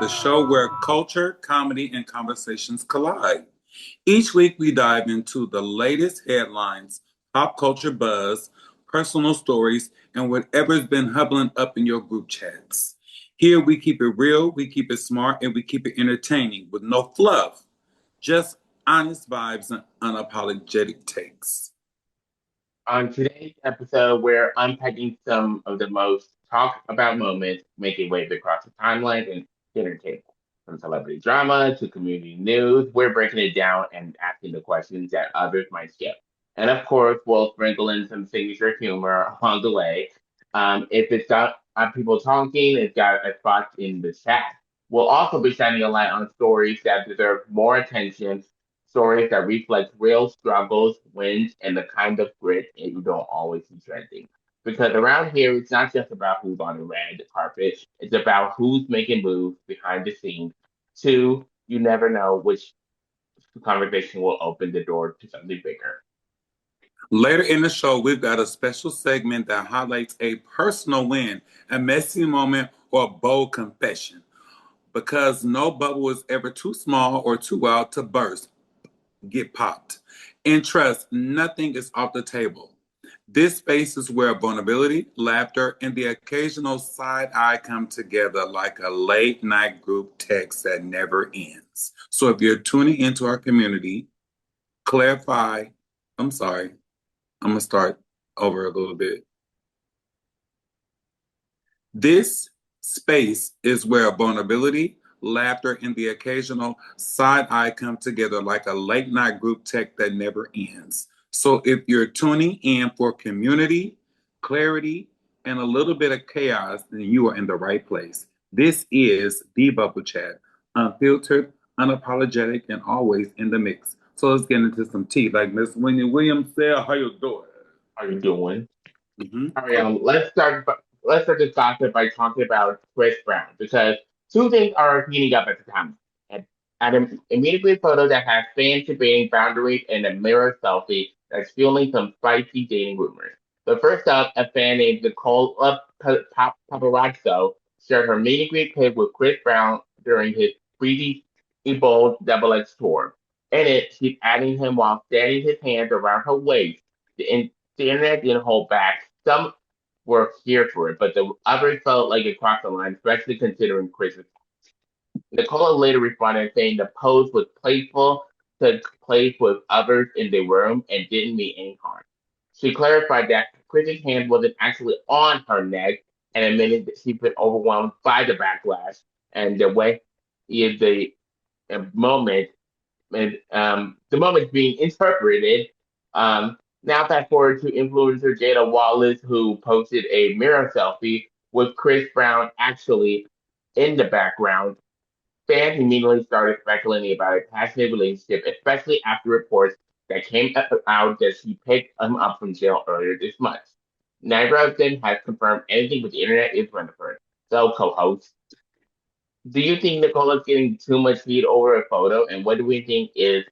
the show where culture, comedy, and conversations collide. Each week, we dive into the latest headlines, pop culture buzz, personal stories, and whatever's been hubbling up in your group chats. Here, we keep it real, we keep it smart, and we keep it entertaining with no fluff, just honest vibes and unapologetic takes. On today's episode, we're unpacking some of the most talked about moments making waves across the timelines and dinner table. From celebrity drama to community news, we're breaking it down and asking the questions that others might skip. And of course, we'll sprinkle in some signature humor along the way. If it's got people talking, it's got a spot in the chat. We'll also be shining a light on stories that deserve more attention, stories that reflect real struggles, wins, and the kind of grit you don't always see trending. Because around here, it's not just about who's on the red carpet, it's about who's making moves behind the scenes. Two, you never know which conversation will open the door to something bigger. Later in the show, we've got a special segment that highlights a personal win, a messy moment, or a bold confession. Because no bubble is ever too small or too wild to burst, get popped. And trust, nothing is off the table. This space is where vulnerability, laughter, and the occasional side eye come together like a late night group text that never ends. So if you're tuning into our community, clarify, I'm sorry, I'm going to start over a little bit. This space is where vulnerability, laughter, and the occasional side eye come together like a late night group text that never ends. So if you're tuning in for community, clarity, and a little bit of chaos, then you are in the right place. This is the Bubble Chat, unfiltered, unapologetic, and always in the mix. So let's get into some tea. Like Miss Winnie Williams said, how you doing? How are you doing? Mm-hmm. All right, let's start this gossip by talking about Chris Brown because two things are heating up at the time. And immediately a photo that has fans debating boundaries and a mirror selfie that's fueling some spicy dating rumors. But first up, a fan named Nicole Paparazzo shared her meet and greet pic with Chris Brown during his Breezy Bold Double X tour. In it, she's adding him while standing his hands around her waist. The internet didn't hold back. Some were here for it, but the others felt like it crossed the line, especially considering Chris's. Nicola later responded saying the pose was playful, took place with others in the room, and didn't mean any harm. She clarified that Chris's hand wasn't actually on her neck and admitted that she'd been overwhelmed by the backlash and the way the moment the moment being interpreted. Now fast forward to influencer Jada Wallace, who posted a mirror selfie with Chris Brown actually in the background. Fans immediately started speculating about a passionate relationship, especially after reports that came out that she picked him up from jail earlier this month. Neither of them has confirmed anything, but the internet is running for it. So, co-host, do you think Nicola's getting too much heat over a photo? And what do we think is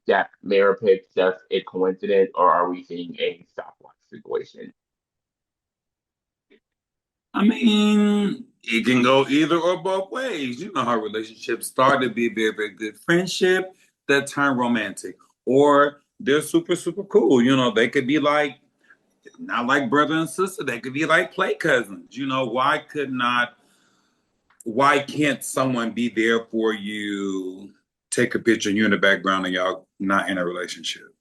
that mirror pic just a coincidence, or are we seeing a stopwatch situation? I mean, it can go either or both ways. You know how relationships start to be very, very good friendship that turn romantic, or they're super, super cool. You know, they could be like not like brother and sister. They could be like play cousins. You know, why can't someone be there for you? Take a picture, and you in the background, and y'all not in a relationship.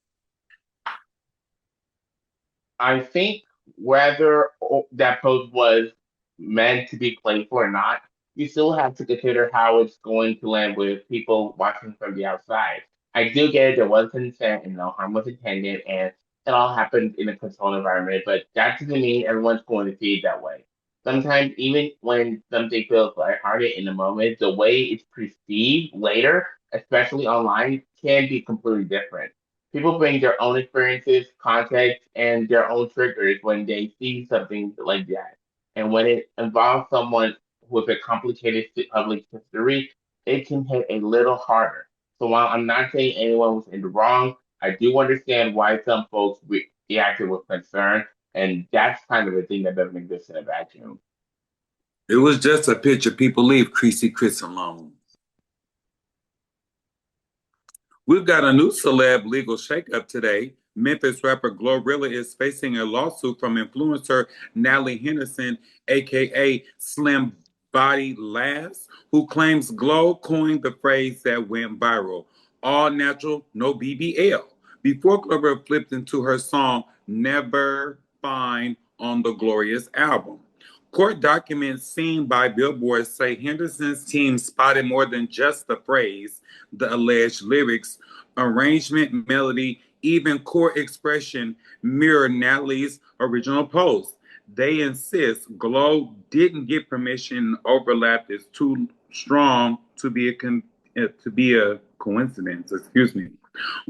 I think whether that post was meant to be playful or not, you still have to consider how it's going to land with people watching from the outside. I do get it, there was consent and no harm was intended, and it all happened in a controlled environment, but that doesn't mean everyone's going to see it that way. Sometimes, even when something feels lighthearted in the moment, the way it's perceived later, especially online, can be completely different. People bring their own experiences, context, and their own triggers when they see something like that. And when it involves someone with a complicated public history, it can hit a little harder. So while I'm not saying anyone was in the wrong, I do understand why some folks reacted with concern, and that's kind of a thing that doesn't exist in a vacuum. It was just a picture. People leave Creasy Chris alone. We've got a new celeb legal shakeup today. Memphis rapper Glorilla is facing a lawsuit from influencer Natalie Henderson, aka Slim Body Lass, who claims Glow coined the phrase that went viral, all natural, no BBL, before Glorilla flipped into her song Never Fine on the Glorious album. Court documents seen by Billboard say Henderson's team spotted more than just the phrase, the alleged lyrics, arrangement, melody, even chord expression mirror Natalie's original post. They insist Glow didn't get permission. Overlap is too strong to be a coincidence. Excuse me.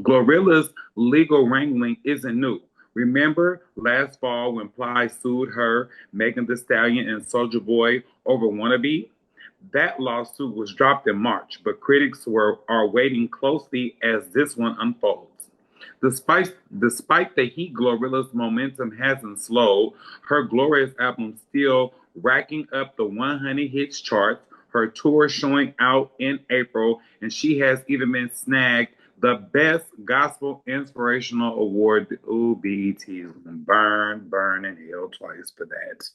Glorilla's legal wrangling isn't new. Remember last fall when Ply sued her, Megan Thee Stallion, and Soulja Boy over Wannabe? That lawsuit was dropped in March, but critics are waiting closely as this one unfolds. Despite the heat, Glorilla's momentum hasn't slowed. Her Glorious album still racking up the 100 hits charts. Her tour showing out in April, and she has even been snagged the Best Gospel Inspirational Award. Ooh, BET is gonna burn in hell twice for that.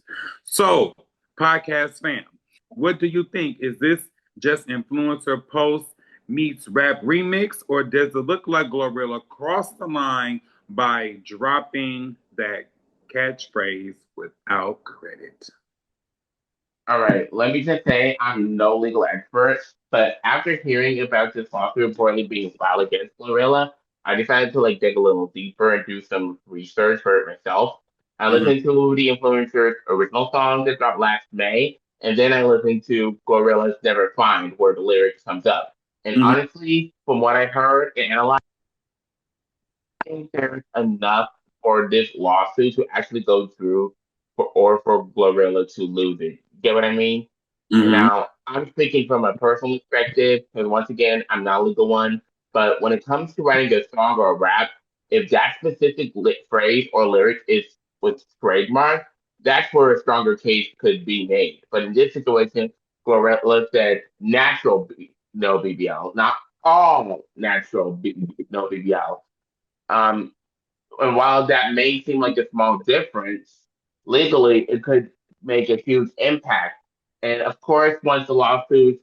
So, podcast fam, what do you think? Is this just influencer post meets rap remix, or does it look like Glorilla crossed the line by dropping that catchphrase without credit? All right, let me just say I'm no legal expert, but after hearing about this lawsuit reportedly being filed against Glorilla, I decided to like dig a little deeper and do some research for it myself. I Mhm. listened to the influencer's original song that dropped last May, and then I listened to Glorilla's Never Find, where the lyrics comes up. And Mhm. honestly, from what I heard and analyzed, think there's enough for this lawsuit to actually go through for Glorilla to lose it. Get what I mean? Mhm. Now, I'm speaking from a personal perspective, because once again, I'm not a legal one. But when it comes to writing a song or a rap, if that specific phrase or lyric is was trademarked, that's where a stronger case could be made. But in this situation, Glorilla said natural no BBL, not all natural no BBL. Um, and while that may seem like a small difference, legally it could make a huge impact. And of course, once and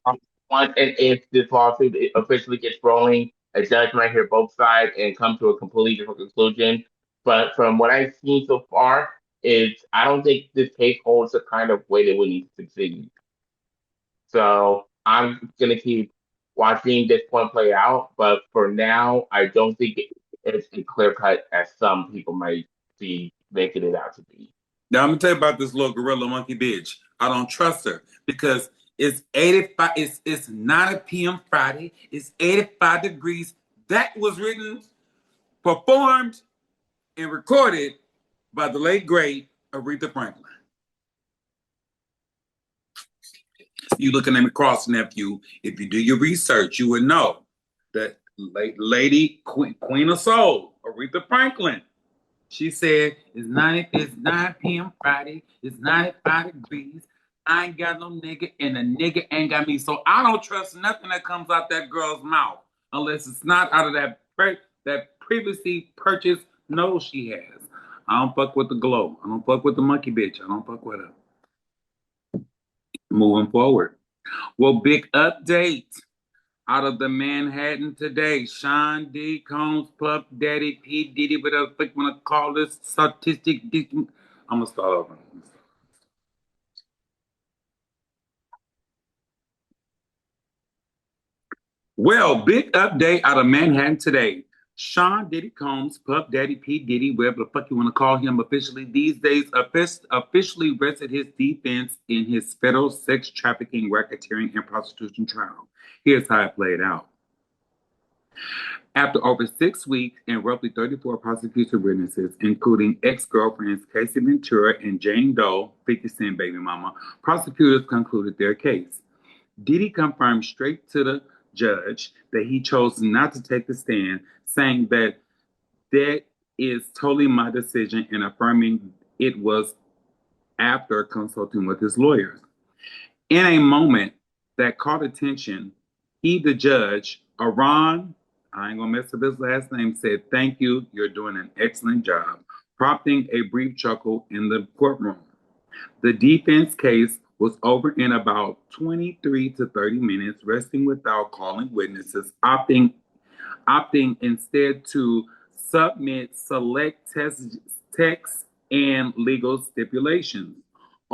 if this lawsuit officially gets rolling, a judge might hear both sides and come to a completely different conclusion. But from what I've seen so far, is I don't think this case holds the kind of weight it would need to succeed. So I'm gonna keep watching this one play out, but for now, I don't think it's a clear cut as some people might be making it out to be. Now I'm gonna tell you about this little gorilla monkey bitch. I don't trust her because it's 85. It's 9 p.m. Friday. It's 85 degrees. That was written, performed, and recorded by the late great Aretha Franklin. You looking at me cross nephew. If you do your research, you would know that lady Queen of Soul, Aretha Franklin. She said, it's 9 p.m. Friday, it's 95 degrees. I ain't got no nigga, and a nigga ain't got me. So I don't trust nothing that comes out that girl's mouth unless it's not out of that previously purchased nose she has. I don't fuck with the glow. I don't fuck with the monkey bitch. I don't fuck with her. Moving forward. Well, big update out of the Manhattan today. Sean D. Combs, Puff Daddy, P. Diddy, whatever the fuck you want to call this statistic. I'm going to start over. Well, big update out of Manhattan today. Sean Diddy Combs, Puff Daddy, P. Diddy, whatever the fuck you want to call him officially these days, officially rested his defense in his federal sex trafficking, racketeering, and prostitution trial. Here's how it played out. After over 6 weeks and roughly 34 prosecution witnesses, including ex-girlfriends Casey Ventura and Jane Doe, 50 Cent baby mama, prosecutors concluded their case. Diddy confirmed straight to the judge that he chose not to take the stand, saying that is totally my decision and affirming it was after consulting with his lawyers. In a moment that caught attention, he, the judge, Aron, I ain't gonna mess up his last name, said, "Thank you, you're doing an excellent job," prompting a brief chuckle in the courtroom. The defense case was over in about 23 to 30 minutes, resting without calling witnesses, opting instead to submit select texts and legal stipulations.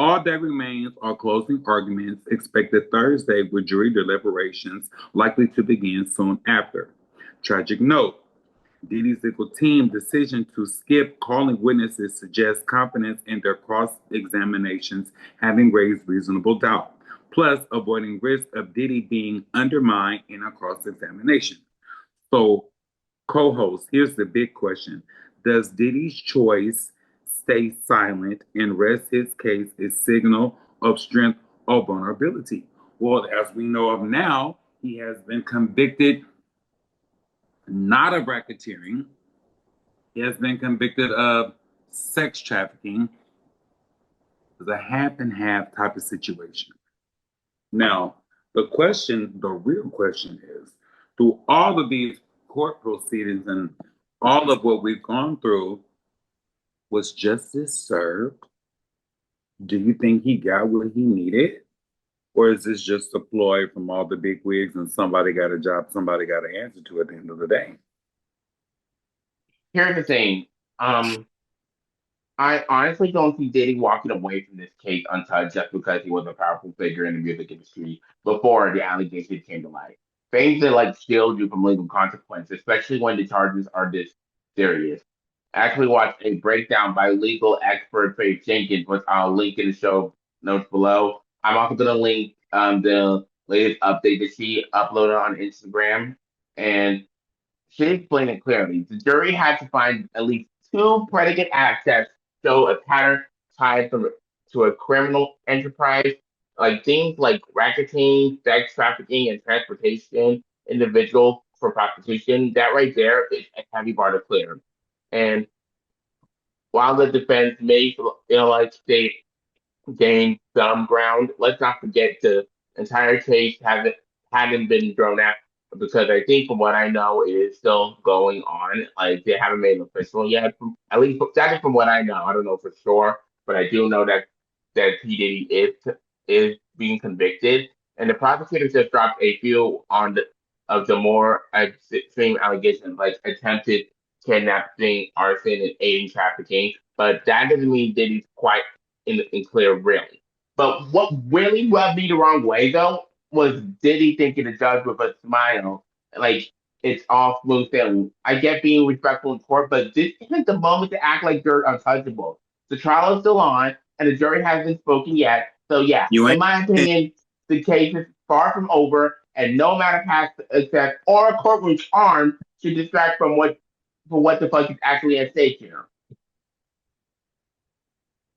All that remains are closing arguments expected Thursday with jury deliberations likely to begin soon after. Tragic note: Diddy's legal team decision to skip calling witnesses suggests confidence in their cross-examinations having raised reasonable doubt, plus avoiding risk of Diddy being undermined in a cross-examination. So, co-host, here's the big question. Does Diddy's choice stay silent and rest his case a signal of strength or vulnerability? Well, as we know of now, he has been convicted not of racketeering. He has been convicted of sex trafficking. It's a half and half type of situation. Now, the real question is, through all of these court proceedings and all of what we've gone through, was justice served? Do you think he got what he needed? Or is this just a ploy from all the big wigs and somebody got a job, somebody got an answer to at the end of the day? Here's the thing. Um, I honestly don't see Diddy walking away from this case untouched just because he was a powerful figure in the music industry before the allegations came to light. Things that like shield you from legal consequences, especially when the charges are this serious. I actually watched a breakdown by legal expert Faith Jenkins, which I'll link in the show notes below. I'm also gonna link the latest update that she uploaded on Instagram, and she explained it clearly. The jury had to find at least two predicate acts that show a pattern tied to a criminal enterprise, like things like racketeering, sex trafficking, and transportation individuals for prostitution. That right there is a heavy bar to clear. And while the defense may feel like they gained some ground. Let's not forget the entire case hadn't been thrown out because I think from what I know it is still going on. Like they haven't made it official yet. At least that's from what I know. I don't know for sure, but I do know that P Diddy is being convicted, and the prosecutors just dropped a few on the more extreme allegations like attempted kidnapping, arson, and aiding trafficking. But that doesn't mean Diddy's quite in clear, really. But what really rubbed me the wrong way, though, was Diddy thinking the judge with a smile, like it's all smooth sailing. I get being respectful in court, but this isn't the moment to act like you're untouchable. The trial is still on, and the jury hasn't spoken yet. So, yeah, You in ain't. my opinion, the case is far from over, and no amount of past effect or a courtroom charm should distract from what the fuck is actually at stake here.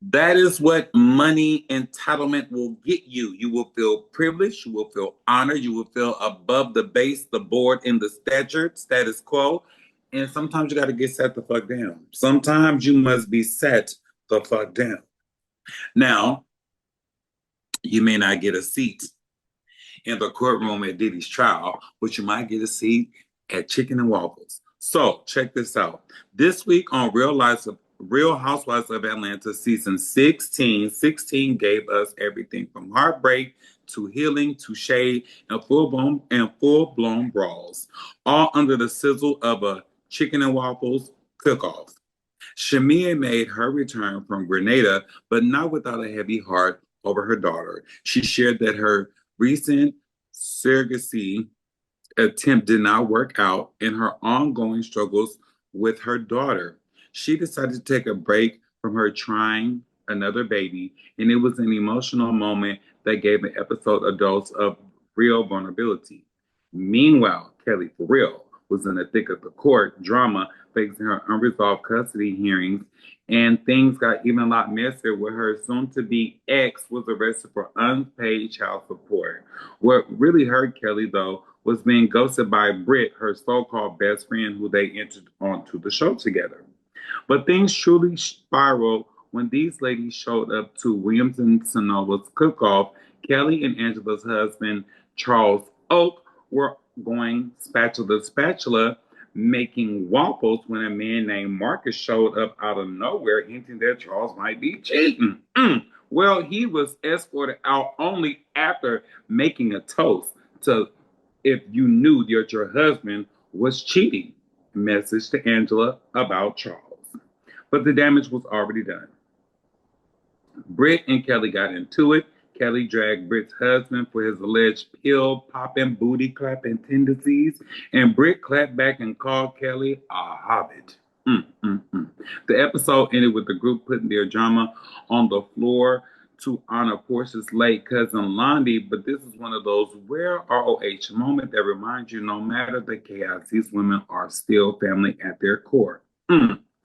That is what money entitlement will get you. You will feel privileged, you will feel honored, you will feel above the base, the board, and the status quo. And sometimes you got to get set the fuck down. Sometimes you must be set the fuck down. Now, you may not get a seat in the courtroom at Diddy's trial, but you might get a seat at Chicken and Waffles. So check this out. This week on Real Housewives of Atlanta season 16, 16 gave us everything from heartbreak to healing to shade and full blown brawls, all under the sizzle of a Chicken and Waffles cook-off. Shamia made her return from Grenada, but not without a heavy heart over her daughter. She shared that her recent surrogacy attempt did not work out in her ongoing struggles with her daughter. She decided to take a break from her trying another baby, and it was an emotional moment that gave an episode a dose of real vulnerability. Meanwhile, Kelly, for real, was in the thick of the court drama facing her unresolved custody hearings, and things got even a lot messier where her soon-to-be ex was arrested for unpaid child support. What really hurt Kelly, though, was being ghosted by Britt, her so-called best friend, who they entered onto the show together. But things truly spiraled when these ladies showed up to Williams and Sonova's cook-off Kelly and Angela's husband, Charles Oak, were going spatula to spatula making waffles when a man named Marcus showed up out of nowhere, hinting that Charles might be cheating. Well, he was escorted out only after making a toast to if you knew that your husband was cheating. Message to Angela about Charles. But the damage was already done. Britt and Kelly got into it. Kelly dragged Britt's husband for his alleged pill popping, booty clapping tendencies, and Britt clapped back and called Kelly a hobbit. The episode ended with the group putting their drama on the floor to honor Portia's late cousin Londi, but this is one of those rare ROH moments that reminds you no matter the chaos, these women are still family at their core.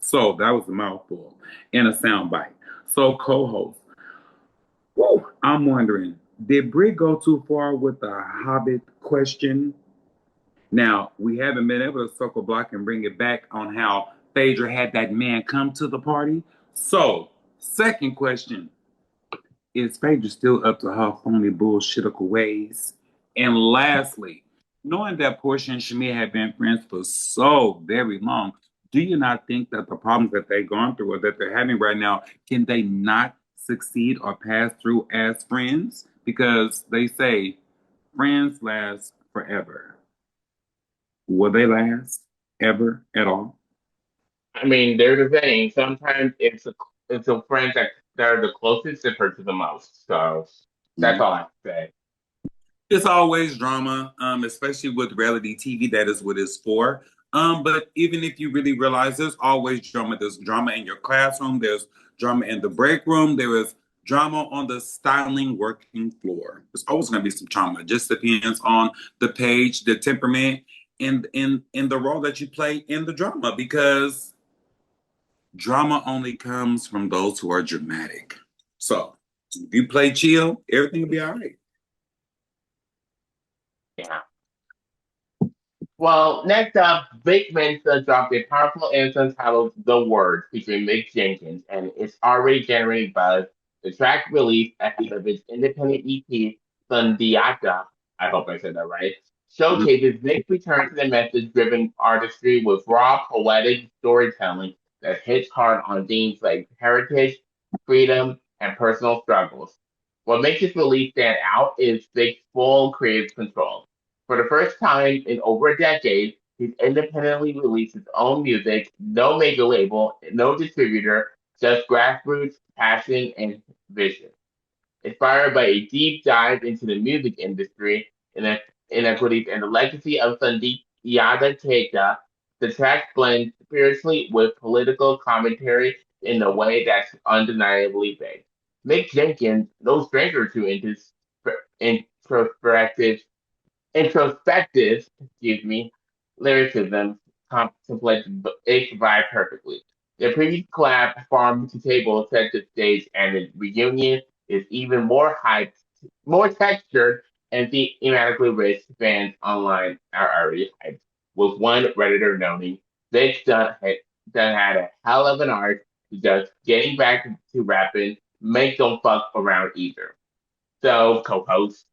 So that was a mouthful and a soundbite. So, co-host, I'm wondering, did Brit go too far with the Hobbit question? Now, we haven't been able to circle back and bring it back on how Phaedra had that man come to the party. So, second question, is Phaedra still up to her phony bullshitical ways? And lastly, knowing that Portia and Shamia have been friends for so very long, do you not think that the problems that they've gone through or that they're having right now, can they not succeed or pass through as friends? Because they say friends last forever. Will they last ever at all? I mean, there's a saying. Sometimes it's the friends that are the closest that hurt you the most. So that's all I have to say. It's always drama, especially with reality TV. That is what it's for. But even if you really realize there's always drama, there's drama in your classroom, there's drama in the break room, there is drama on the styling working floor. There's always going to be some drama. It just depends on the page, the temperament, and in the role that you play in the drama. Because drama only comes from those who are dramatic. So if you play chill, everything will be all right. Yeah. Well, next up, Vic Mensa dropped a powerful anthem titled The Word featuring Mick Jenkins, and it's already generating buzz. The track released ahead of its independent EP, Sundiata, I hope I said that right, showcases Vic's return to the message-driven artistry with raw, poetic storytelling that hits hard on themes like heritage, freedom, and personal struggles. What makes this release stand out is Vic's full creative control. For the first time in over a decade, he's independently released his own music, no major label, no distributor, just grassroots passion and vision. Inspired by a deep dive into the music industry, inequities, and the legacy of Sandeep Yadav, the track blends spiritually with political commentary in a way that's undeniably big. Mick Jenkins, no stranger to introspective lyricism contemplates its vibe perfectly. The previous collab, Farm to Table, set the stage, and the reunion is even more hyped, more textured, and thematically rich. Fans online are already hyped, with one Redditor noting, This done had a hell of an arc, just getting back to rapping, make don't fuck around either. So, co-host,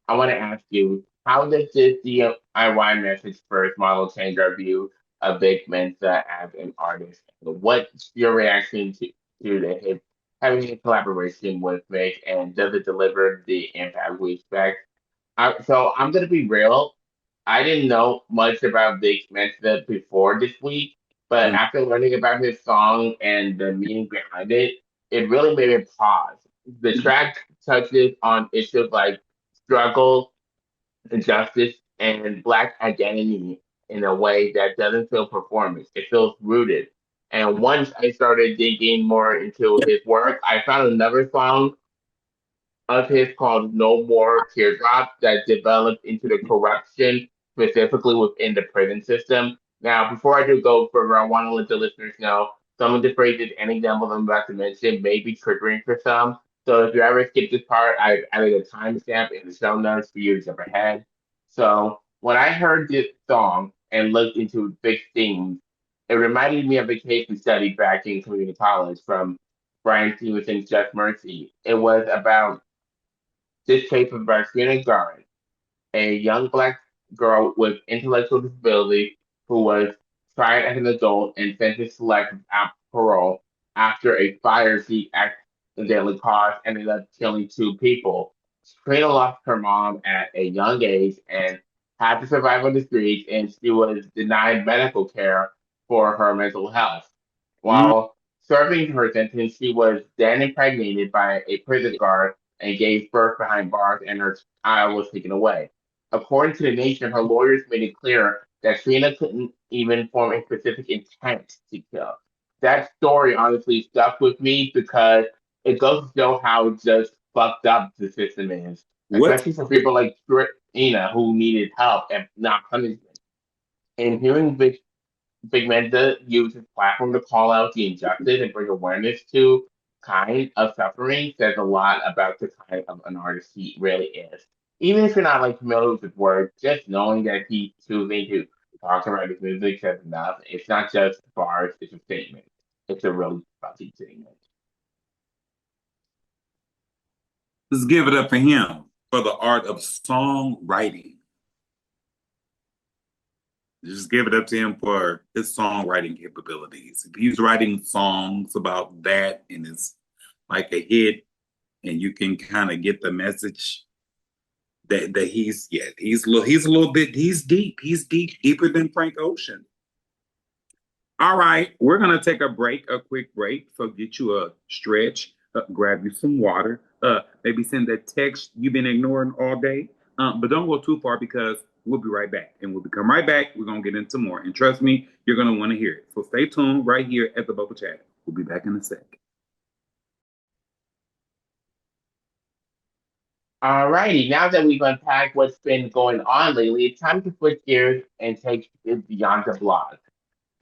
I want to ask you, how does this DIY message first model change our view of Vic Mensa as an artist? What's your reaction to having a collaboration with Vic, and does it deliver the impact we expect? So I'm gonna be real. I didn't know much about Vic Mensa before this week, but Mm. after learning about his song and the meaning behind it, it really made me pause. The track touches on issues like struggle, injustice, and Black identity in a way that doesn't feel performance. It feels rooted. And once I started digging more into his work, I found another song of his called No More Teardrops that developed into the corruption specifically within the prison system. Now, before I do go further, I want to let the listeners know some of the phrases and examples I'm about to mention may be triggering for some. So if you ever skip this part, I've added a timestamp in the show notes for you to jump ahead. So when I heard this song and looked into big themes, it reminded me of a case we studied back in community college from Brian Stevenson's Just Mercy. It was about This case was about Trina Garrett, a young black girl with intellectual disability who was tried as an adult and sentenced to life without parole after a fire she accidentally caused ended up killing two people. Trina lost her mom at a young age and had to survive on the streets, and she was denied medical care for her mental health. Mm, While serving her sentence, she was then impregnated by a prison guard and gave birth behind bars, and her child was taken away. According to the Nation, her lawyers made it clear that Trina couldn't even form a specific intent to kill. That story honestly stuck with me because it goes to show how just fucked up the system is, what? especially for people like Trina who needed help and not punishment. And hearing Pigmenta used his platform to call out the injustice and bring awareness to kind of suffering says a lot about the kind of an artist he really is. Even if you're not like familiar with his work, just knowing that he's choosing to talk about his music says enough. It's not just bars, it's a statement. It's a really fucking statement. Let's give it up for him for the art of songwriting. Just give it up to him for his songwriting capabilities. If he's writing songs about that and it's like a hit, and you can kind of get the message that he's a little bit he's deeper than Frank Ocean. All right, we're gonna take a quick break. So get you a stretch, grab you some water, maybe send that text you've been ignoring all day. But don't go too far because we'll be right back. And when we come right back, we're gonna get into more. And trust me, you're gonna want to hear it. So stay tuned right here at the Bubble Chat. We'll be back in a sec. Alrighty, now that we've unpacked what's been going on lately, it's time to switch gears and take it beyond the blog.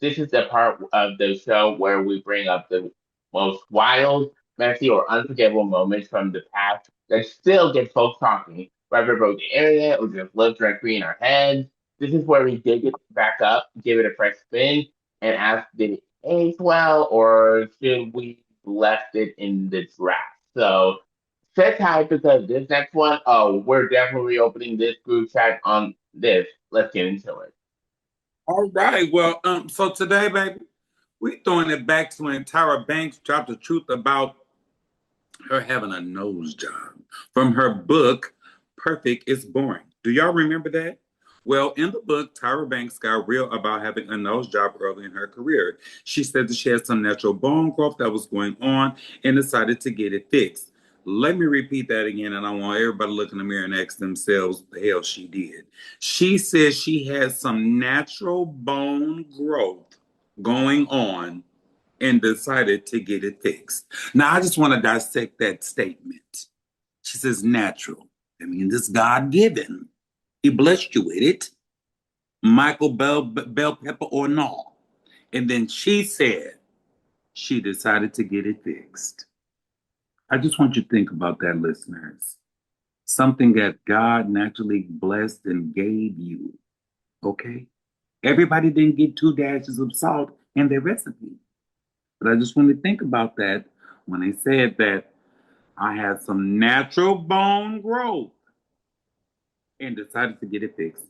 This is the part of the show where we bring up the most wild, messy, or unforgettable moments from the past that still get folks talking, whether it broke the internet or just lives rent free in our heads. This is where we dig it back up, give it a fresh spin, and ask, did it age well, or should we left it in the draft? So sit tight because this next one, oh, we're definitely opening this group chat on this. Let's get into it. All right. Well, so today, baby, we throwing it back to when Tyra Banks dropped the truth about her having a nose job from her book, Perfect is Boring. Do y'all remember that? Well, in the book, Tyra Banks got real about having a nose job early in her career. She said that she had some natural bone growth that was going on and decided to get it fixed. Let me repeat that again, and I want everybody to look in the mirror and ask themselves what the hell she did. She said she had some natural bone growth going on and decided to get it fixed. Now, I just want to dissect that statement. She says natural. I mean, it's God given. He blessed you with it. Michael Bell Pepper or no. And then she said she decided to get it fixed. I just want you to think about that, listeners. Something that God naturally blessed and gave you. Okay? Everybody didn't get 2 dashes of salt in their recipe. But I just want to think about that when they said that I had some natural bone growth and decided to get it fixed.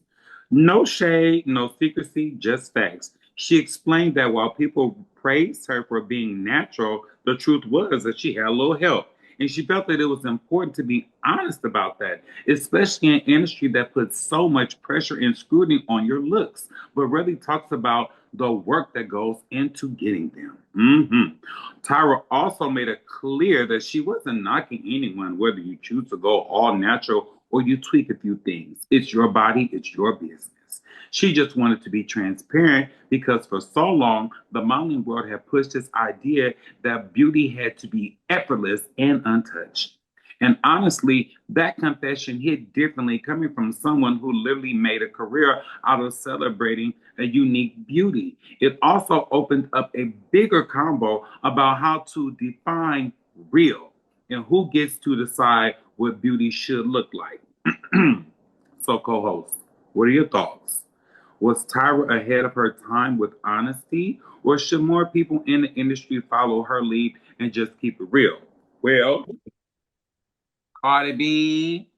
No shade, no secrecy, just facts. She explained that while people praised her for being natural, the truth was that she had a little help. And she felt that it was important to be honest about that, especially in an industry that puts so much pressure and scrutiny on your looks, but really talks about the work that goes into getting them. Tyra also made it clear that she wasn't knocking anyone, whether you choose to go all natural or you tweak a few things. It's your body, it's your business. She just wanted to be transparent because for so long, the modeling world had pushed this idea that beauty had to be effortless and untouched. And honestly, that confession hit differently coming from someone who literally made a career out of celebrating a unique beauty. It also opened up a bigger combo about how to define real and who gets to decide what beauty should look like. So, co host, what are your thoughts? Was Tyra ahead of her time with honesty, or should more people in the industry follow her lead and just keep it real? Well, Cardi B,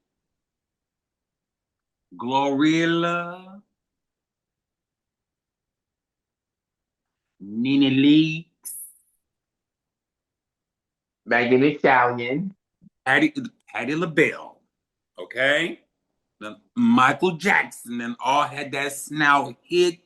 Glorilla, Nene Leaks, Megan Thee Stallion. Patty, Patty LaBelle, okay? Then Michael Jackson and all had that snout hit.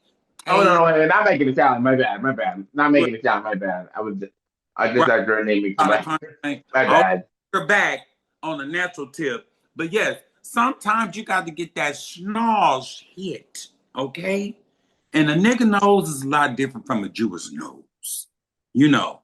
Oh Tay, no, no, not Megan Thee Stallion. My bad, my bad. Not right, Megan Thee Stallion. My bad. I just right, started her name too trying to much. concentrate. My I'll bad. her back on the natural tip. But yes, sometimes you got to get that schnoz hit, okay? And a nigga nose is a lot different from a Jewish nose, you know.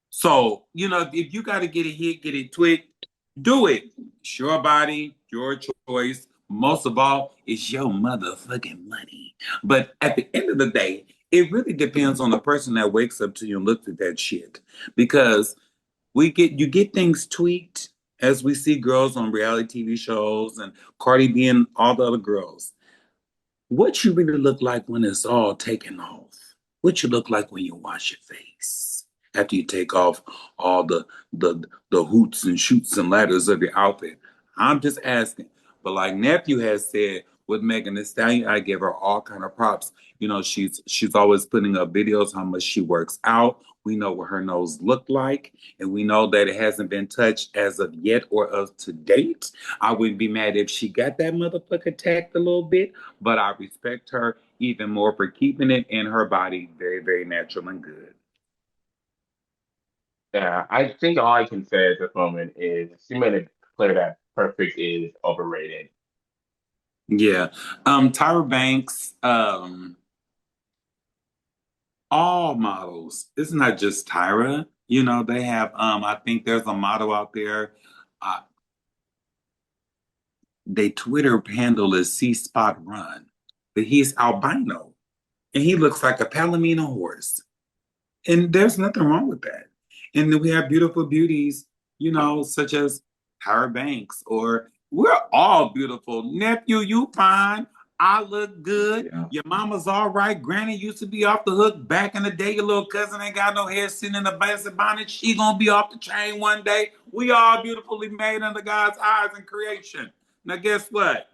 So, if you got to get it hit, get it tweaked, do it. It's your body, your choice. Most of all, it's your motherfucking money. But at the end of the day, it really depends on the person that wakes up to you and looks at that shit. Because you get things tweaked as we see girls on reality TV shows and Cardi B and all the other girls. What you really look like when it's all taken off? What you look like when you wash your face after you take off all the hoots and shoots and ladders of your outfit? I'm just asking. But like nephew has said with Megan Thee Stallion, I give her all kind of props. She's always putting up videos how much she works out. We know what her nose looked like, and we know that it hasn't been touched as of yet or of to date. I wouldn't be mad if she got that motherfucker tacked a little bit, but I respect her even more for keeping it in her body very, very natural and good. Yeah, I think all I can say at this moment is she made it clear that perfect is overrated. Yeah. Tyra Banks, all models. It's not just Tyra. They have I think there's a model out there. Uh, they Twitter handle is C Spot Run, but he's albino and he looks like a Palomino horse. And there's nothing wrong with that. And then we have beautiful beauties, such as Tyra Banks, or we're all beautiful. Nephew, you fine. I look good. Yeah. Your mama's all right. Granny used to be off the hook back in the day. Your little cousin ain't got no hair sitting in a basket bonnet. She gonna be off the chain one day. We all beautifully made under God's eyes and creation. Now guess what?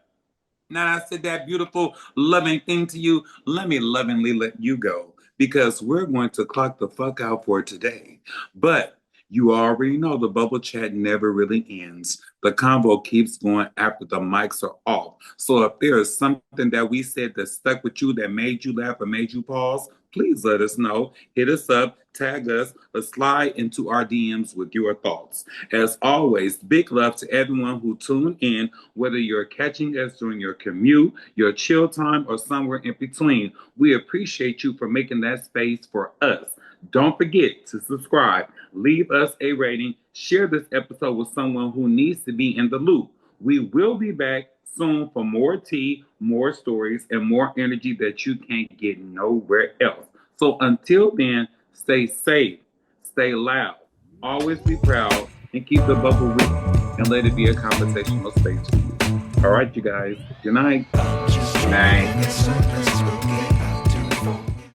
Now I said that beautiful, loving thing to you. Let me lovingly let you go because we're going to clock the fuck out for today. But you already know the bubble chat never really ends. The convo keeps going after the mics are off. So if there is something that we said that stuck with you, that made you laugh or made you pause, please let us know. Hit us up, tag us, or slide into our DMs with your thoughts. As always, big love to everyone who tuned in, whether you're catching us during your commute, your chill time, or somewhere in between. We appreciate you for making that space for us. Don't forget to subscribe, leave us a rating, share this episode with someone who needs to be in the loop. We will be back soon for more tea, more stories, and more energy that you can't get nowhere else. So until then, stay safe, stay loud, always be proud, and keep the bubble real, and let it be a conversational space for you. All right, you guys. Good night. Nice.